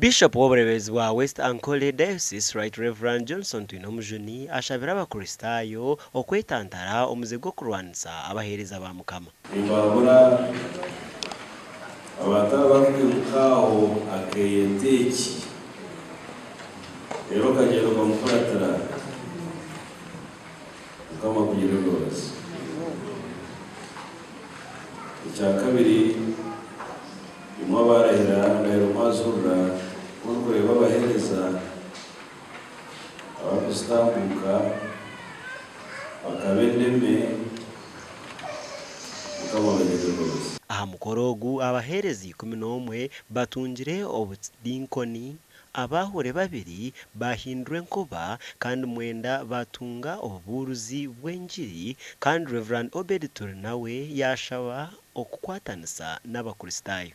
Bishop w'obureebezi wa West Ankole Diocese Right Reverend Johnson Twinomujuni ashabira abakurisitaayo okwetantara omuzigo kurwanisa abaheereza ba Mukama. Imbabura abatabafikaho akeyeteki rero kagero bamukuratira kama kugira rwose. Icya kabiri imwe barahira ngahero mazura kureba abaheereza abakusitambuka bakabendeme aha mukorogu abaheerezi 11 batungire obudinkoni abahure babiri bahindure nkuba kandi mwenda batunga oburuzi bw'enjiri kandi Reverend Obeditor nawe yashaba okukwatanisa n'abakurisitaayo.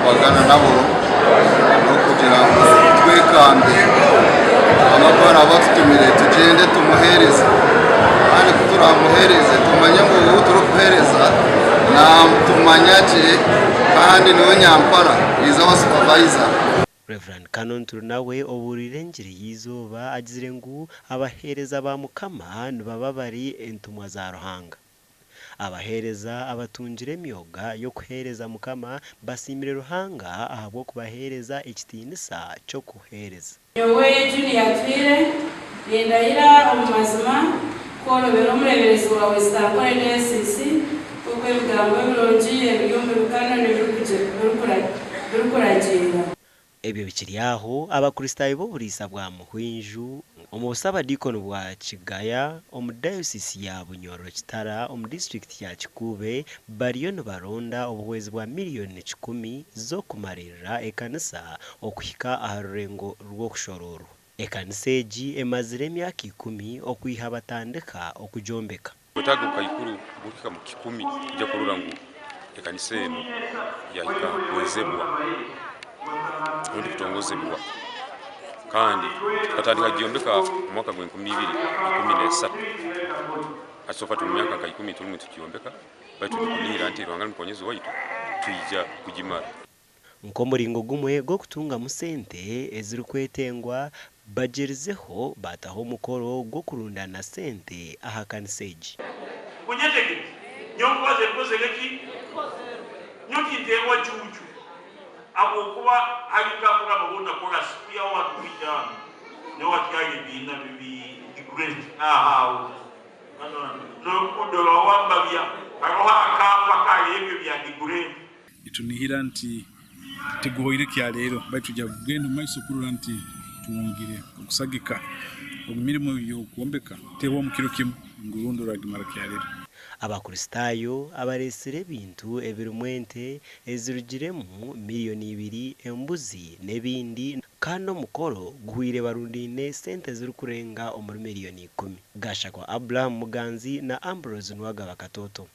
Twagana nabo no kugira twekambe amabara batutumire tugende tumuhereza kandi kuturamuhereze tumanye ngo turi kuhereza na tumanyaje kandi niwe nyampara iza wa supervisor. Reverend Canon nawe oburire njiri yizoba agizire ngo abaheereza ba Mukama nibaba bari entumwa za Ruhanga. Abaheereza abatungire emyoga yo kuheereza Mukama basimire Ruhanga ahabwo kubaheereza ekitiinisa cyo kuheereza. Nyowe Junior Twire yendayira omumazima korobera omureberezi wa West Ankole Diocese kuko ebigambo birungi ebiyumbe bikano nebirukuragira. Ebyo bikiri aho abakurisitaayo b'oburisa bwa Muhwinju omu busabadikono bwa Kigaya omu diocese ya Bunyoro Kitara omu district ya Kikube bariyo nibaronda obuhwezi bwa miliyoni 10 zo kumarira ekanisa okuhika aha rurengo rw'okushororo. Ekanisa egi emazire emyaka 10 okwiha batandika okujombeka. Kutaguka ikuru guhika mu 10 ijya kurura ngo ekanisa eno yahika kwezebwa undi kutongozebwa kandi katandika gyombeka mwaka gwa 2013 asofatu mu myaka 10 tulimu tukiombeka baitu kulira anti Ruhanga mukonyezi waitu tuyija kujimara nkomuringo gumwe go kutunga musente eziri kwetengwa bajerizeho bataho mukoro go kurundana sente aha kaniseji kunyetege nyongwaze kozegeki nyokitengwa chuchu abo kuba ayuka kuba babona kola siku ya watu kuja ne watyaye bina bibi great aha no kudola wambabya aroha akapa kale ebyo bya great itunihira nti teguhoire kya lero batujja gendo maiso kurura nti tuwongire okusagika omumirimo yo kuombeka tewo mukiro kimu ngurundo ragimara kya lero. Abakurisitaayo abaresire ebintu ebirumwente ezirugiremu miliyoni 2 embuzi nebindi kandi omukoro guhwire barundine sente ziri kurenga omuri miliyoni 10. Gashakwa Abraham Muganzi na Ambrose Nwagaba Katoto.